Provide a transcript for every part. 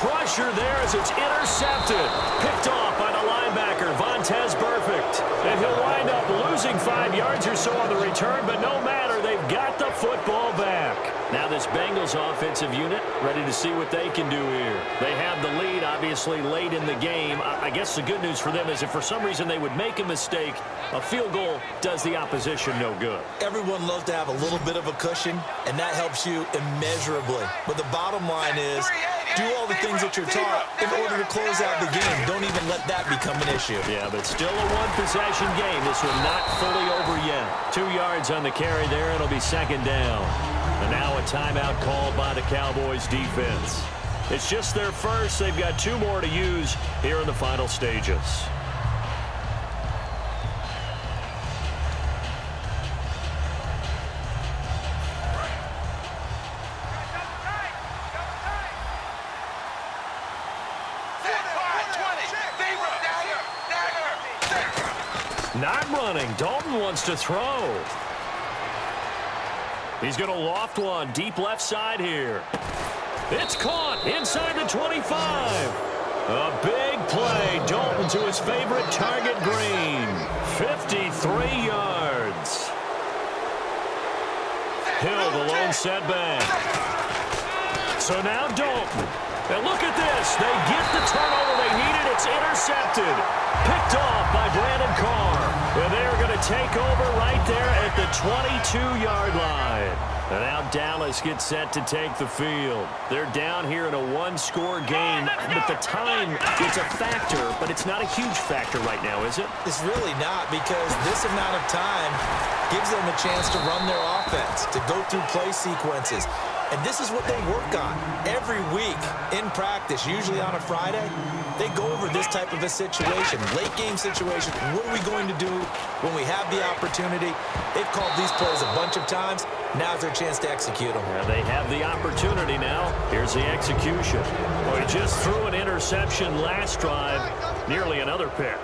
crusher there as it's intercepted. Picked off by the linebacker, Vontaze Burfict. And he'll wind up losing 5 yards or so on the return, but no matter, they've got the football back. Now this Bengals offensive unit ready to see what they can do here. They have the lead, obviously, late in the game. I guess the good news for them is if for some reason they would make a mistake, a field goal does the opposition no good. Everyone loves to have a little bit of a cushion, and that helps you immeasurably. But the bottom line is, do all the things that you're taught in order to close out the game. Don't even let that become an issue. Yeah, but still a one-possession game. This one not fully over yet. 2 yards on the carry there. It'll be second down. And now a timeout called by the Cowboys defense. It's just their first. They've got 2 more to use here in the final stages. Not running. Dalton wants to throw. He's going to loft one deep left side here. It's caught inside the 25. A big play. Dalton to his favorite target, Green. 53 yards. Hill, the lone setback. So now Dalton. And look at this. They get the turnover they needed. It's intercepted. Picked off by Brandon Carr. And they're going to take over right there at the 22-yard line. And now Dallas gets set to take the field. They're down here in a 1-score game. But the time, it's a factor, but it's not a huge factor right now, is it? It's really not, because this amount of time gives them a chance to run their offense, to go through play sequences. And this is what they work on every week in practice, usually on a Friday. They go over this type of a situation, late game situation. What are we going to do when we have the opportunity? They've called these plays a bunch of times. Now's their chance to execute them. Yeah, they have the opportunity now. Here's the execution. Well, he just threw an interception last drive, nearly another pick.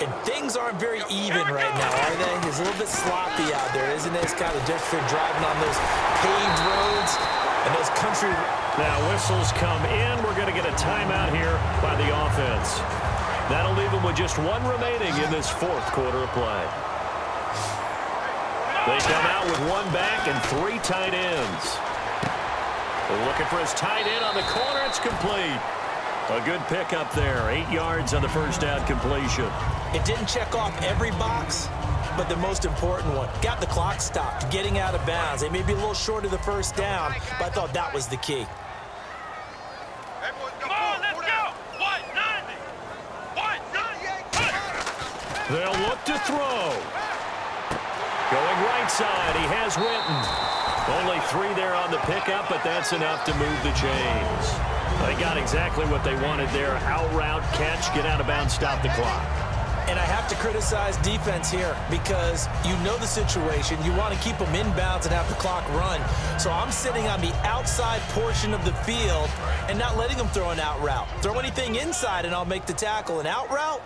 And things aren't very even right now, are they? It's a little bit sloppy out there, isn't it? It's kind of different driving on those paved roads and those country. Now whistles come in. We're going to get a timeout here by the offense. That'll leave them with just 1 remaining in this 4th quarter of play. They come out with 1 back and 3 tight ends. They're looking for his tight end on the corner. It's complete. A good pickup there. 8 yards on the first down completion. It didn't check off every box, but the most important one. Got the clock stopped, getting out of bounds. They may be a little short of the first down, but I thought that was the key. Come on, let's go! 190! 198! They'll look to throw. Going right side, he has Winton. Only 3 there on the pickup, but that's enough to move the chains. They got exactly what they wanted there. Out route, catch, get out of bounds, stop the clock. And I have to criticize defense here because you know the situation. You want to keep them inbounds and have the clock run. So I'm sitting on the outside portion of the field and not letting them throw an out route. Throw anything inside and I'll make the tackle. An out route?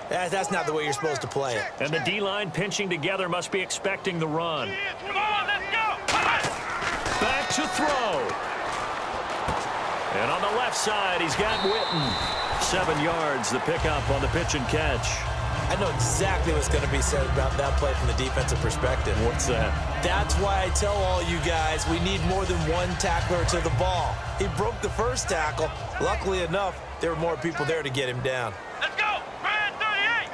That's not the way you're supposed to play it. And the D-line pinching together must be expecting the run. Come on, let's go! Back to throw. And on the left side, he's got Winton. 7 yards, the pickup on the pitch and catch. I know exactly what's going to be said about that play from the defensive perspective. What's that? That's why I tell all you guys we need more than 1 tackler to the ball. He broke the first tackle. Luckily enough, there were more people there to get him down. Let's go! Brand 38!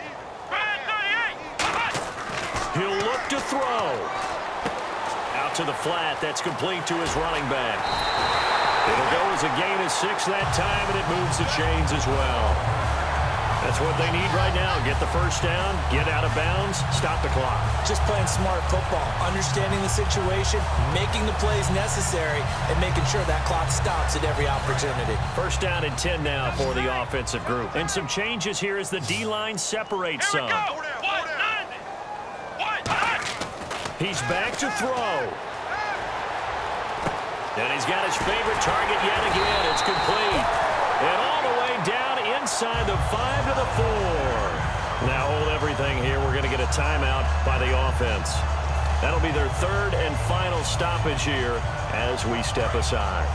Brand 38! He'll look to throw. Out to the flat. That's complete to his running back. It'll go as a gain of 6 that time, and it moves the chains as well. That's what they need right now. Get the first down, get out of bounds, stop the clock. Just playing smart football, understanding the situation, making the plays necessary, and making sure that clock stops at every opportunity. First down and 10 now for the offensive group. And some changes here as the D-line separates some. Here we go! 190! 190! He's back to throw. And he's got his favorite target yet again. It's complete. And all the way down inside the 5 to the 4. Now hold everything here. We're going to get a timeout by the offense. That'll be their 3rd and final stoppage here as we step aside.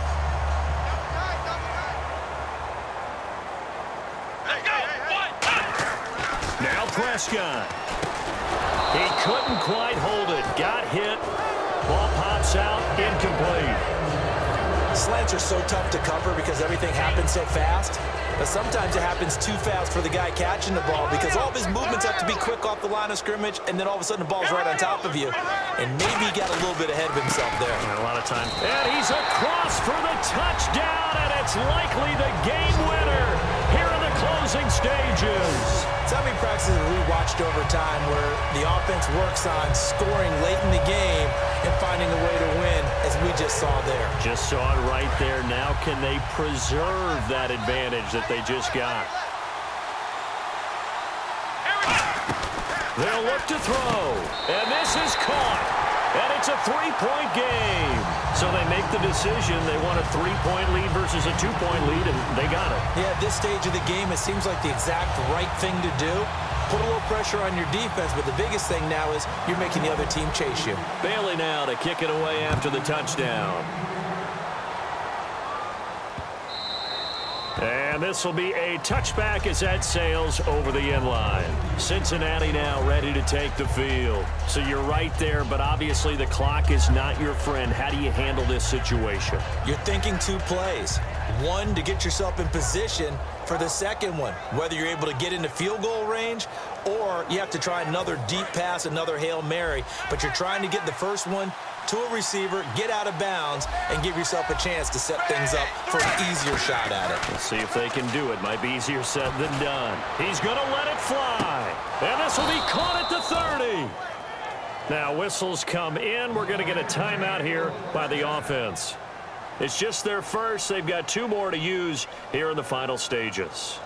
Prescott. He couldn't quite hold it. Got hit. Ball pops out. Incomplete. Slants are so tough to cover because everything happens so fast. But sometimes it happens too fast for the guy catching the ball because all of his movements have to be quick off the line of scrimmage, and then all of a sudden the ball's right on top of you. And maybe he got a little bit ahead of himself there. A lot of time. And he's across for the touchdown, and it's likely the game winner here in the closing stages. So how many practices have we watched over time where the offense works on scoring late in the game and finding a way to win, as we just saw there? Just saw it right there. Now can they preserve that advantage that they just got? They'll look to throw, and this is caught, and it's a three-point game. So they make the decision. They want a three-point lead versus a two-point lead, and they got it. Yeah, at this stage of the game, it seems like the exact right thing to do. Put a little pressure on your defense, but the biggest thing now is you're making the other team chase you. Bailey now to kick it away after the touchdown. And this will be a touchback as that sails over the end line. Cincinnati now ready to take the field. So you're right there, but obviously the clock is not your friend. How do you handle this situation? You're thinking two plays. One, to get yourself in position for the second one, whether you're able to get into field goal range or you have to try another deep pass, another Hail Mary, but you're trying to get the first one to a receiver, get out of bounds, and give yourself a chance to set things up for an easier shot at it. Let's see if they can do it. Might be easier said than done. He's going to let it fly. And this will be caught at the 30. Now whistles come in. We're going to get a timeout here by the offense. It's just their first. They've got two more to use here in the final stages.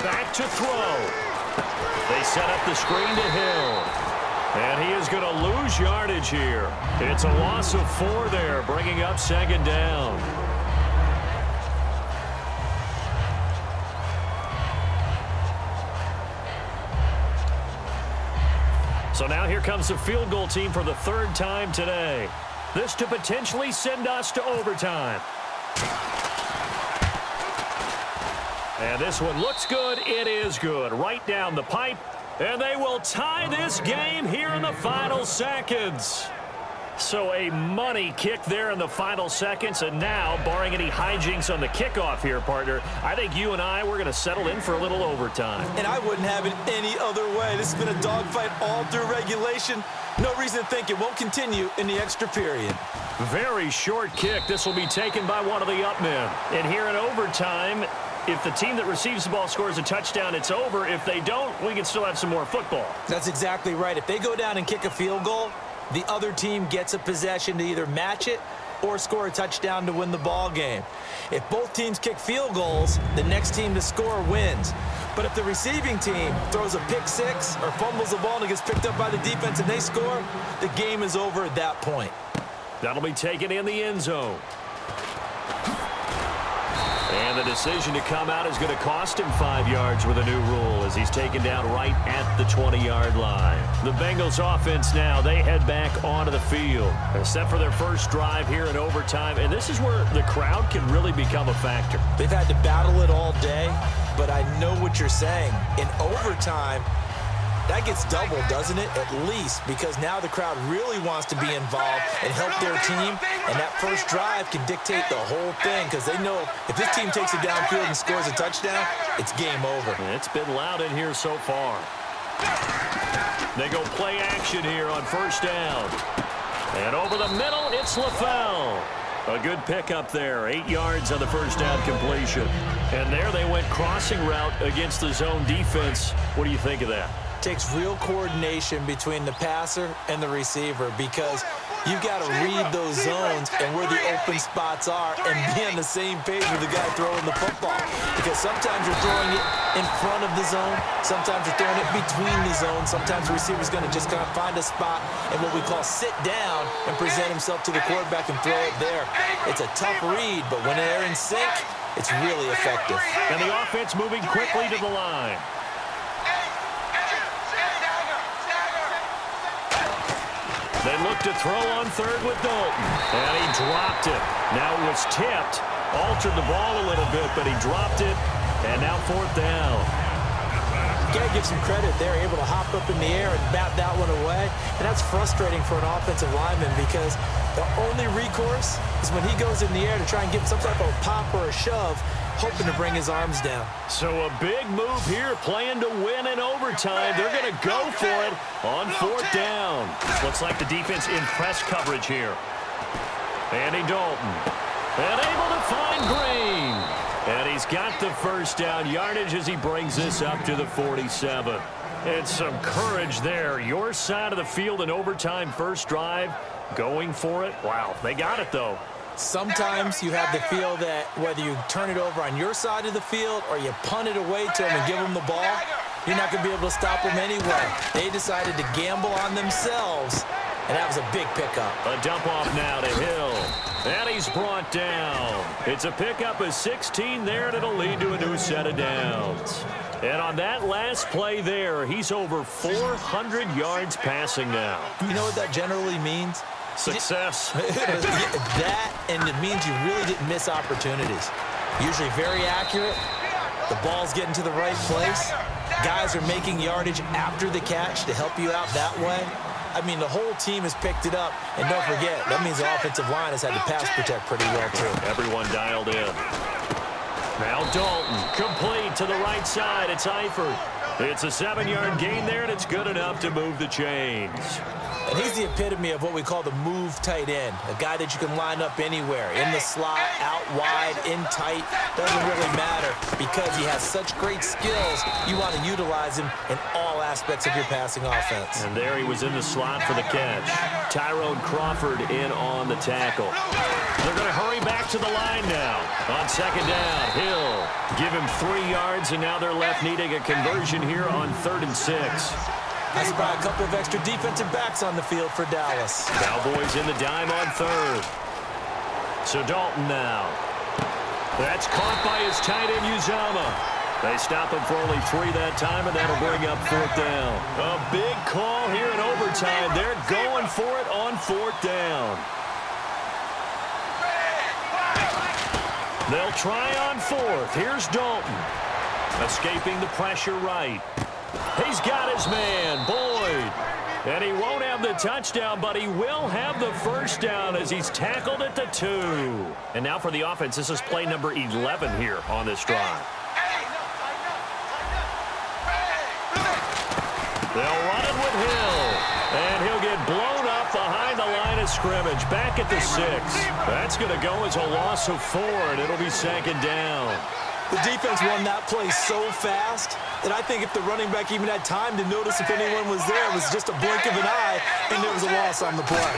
Back to throw. They set up the screen to Hill. And he is going to lose yardage here. It's a loss of 4 there, bringing up second down. So now here comes the field goal team for the third time today. This to potentially send us to overtime. And this one looks good. It is good. Right down the pipe. And they will tie this game here in the final seconds. So a money kick there in the final seconds. And now, barring any hijinks on the kickoff here, partner, I think you and I, we're going to settle in for a little overtime. And I wouldn't have it any other way. This has been a dogfight all through regulation. No reason to think it won't continue in the extra period. Very short kick. This will be taken by one of the up men. And here in overtime, if the team that receives the ball scores a touchdown, it's over. If they don't, we can still have some more football. That's exactly right. If they go down and kick a field goal, the other team gets a possession to either match it or score a touchdown to win the ball game. If both teams kick field goals, the next team to score wins. But if the receiving team throws a pick six or fumbles the ball and it gets picked up by the defense and they score, the game is over at that point. That'll be taken in the end zone. And the decision to come out is going to cost him 5 yards with a new rule as he's taken down right at the 20-yard line. The Bengals offense now, they head back onto the field. They're set for their first drive here in overtime, and this is where the crowd can really become a factor. They've had to battle it all day, but I know what you're saying. In overtime, that gets doubled, doesn't it? At least, because now the crowd really wants to be involved and help their team, and that first drive can dictate the whole thing because they know if this team takes it downfield and scores a touchdown, it's game over. It's been loud in here so far. They go play action here on first down. And over the middle, it's LaFell. A good pickup there, 8 yards on the first down completion. And there they went crossing route against the zone defense. What do you think of that? Takes real coordination between the passer and the receiver because you've got to read those zones and where the open spots are and be on the same page with the guy throwing the football. Because sometimes you're throwing it in front of the zone, sometimes you're throwing it between the zones, sometimes the receiver's going to just kind of find a spot and what we call sit down and present himself to the quarterback and throw it there. It's a tough read, but when they're in sync, it's really effective. And the offense moving quickly to the line. They look to throw on third with Dalton. And he dropped it. Now it was tipped. Altered the ball a little bit, but he dropped it. And now fourth down. You got to give some credit. They're able to hop up in the air and bat that one away. And that's frustrating for an offensive lineman because the only recourse is when he goes in the air to try and get some type of pop or a shove, hoping to bring his arms down. So a big move here, playing to win in overtime. They're going to go for it on fourth down. Looks like the defense in press coverage here. Andy Dalton. And able to find Green. And he's got the first down yardage as he brings this up to the 47. And some courage there. Your side of the field in overtime first drive, going for it. Wow, they got it, though. Sometimes you have the feel that whether you turn it over on your side of the field or you punt it away to them and give them the ball, you're not going to be able to stop them anyway. They decided to gamble on themselves, and that was a big pickup. A dump off now to Hill. And he's brought down. It's a pickup of 16 there, and it'll lead to a new set of downs. And on that last play there, he's over 400 yards passing now. You know what that generally means? Success. That, and it means you really didn't miss opportunities. Usually very accurate. The ball's getting to the right place. Guys are making yardage after the catch to help you out that way. I mean, the whole team has picked it up. And don't forget, that means the offensive line has had to pass protect pretty well, too. Everyone dialed in. Now Dalton, complete to the right side. It's Eifert. It's a 7-yard gain there, and it's good enough to move the chains. And he's the epitome of what we call the move tight end, a guy that you can line up anywhere, in the slot, out wide, in tight, doesn't really matter because he has such great skills. You want to utilize him in all aspects of your passing offense. And there he was in the slot for the catch. Tyrone Crawford in on the tackle. They're going to hurry back to the line now. On second down, Hill. Give him 3 yards, and now they're left needing a conversion here on 3rd and 6. I spy a couple of extra defensive backs on the field for Dallas. Cowboys in the dime on 3rd. So Dalton now. That's caught by his tight end, Uzama. They stop him for only 3 that time, and that'll bring up 4th down. A big call here in overtime. They're going for it on 4th down. They'll try on 4th. Here's Dalton. Escaping the pressure right. He's got his man, Boyd. And he won't have the touchdown, but he will have the first down as he's tackled at the 2. And now for the offense, this is play number 11 here on this drive. They'll run it with Hill. And he'll get blown up behind the line of scrimmage, back at the 6. That's going to go as a loss of 4, and it'll be 2nd down. The defense won that play so fast that I think if the running back even had time to notice if anyone was there, it was just a blink of an eye, and there was a loss on the play.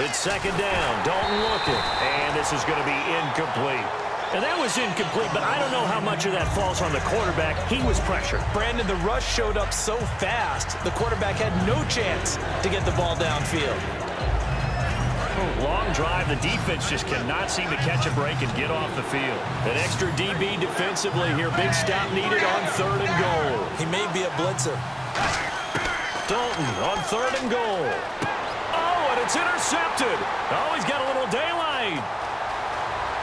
It's 2nd down. Dalton looking, and this is going to be incomplete. And that was incomplete, but I don't know how much of that falls on the quarterback. He was pressured. Brandon, the rush showed up so fast, the quarterback had no chance to get the ball downfield. Long drive. The defense just cannot seem to catch a break and get off the field. An extra DB defensively here. Big stop needed on 3rd and goal. He may be a blitzer. Dalton on 3rd and goal. Oh, and it's intercepted. Oh, he's got a little daylight.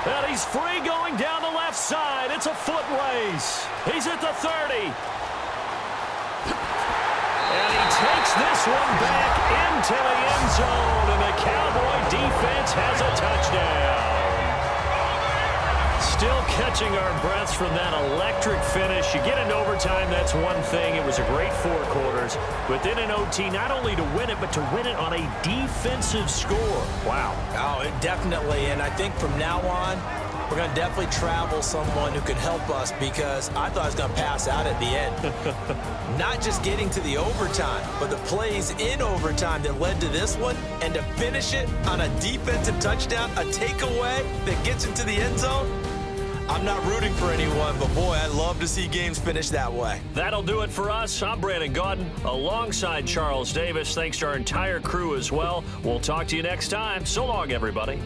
And he's free going down the left side. It's a foot race. He's at the 30. And he takes this one back into the end zone, and the Cowboy defense has a touchdown. Still catching our breaths from that electric finish. You get into overtime, that's one thing. It was a great 4 quarters. But then in OT, not only to win it, but to win it on a defensive score. Wow. Oh, definitely. And I think from now on, we're going to definitely travel someone who can help us because I thought I was going to pass out at the end. Not just getting to the overtime, but the plays in overtime that led to this one, and to finish it on a defensive touchdown, a takeaway that gets into the end zone. I'm not rooting for anyone, but boy, I'd love to see games finish that way. That'll do it for us. I'm Brandon Gaudin alongside Charles Davis. Thanks to our entire crew as well. We'll talk to you next time. So long, everybody.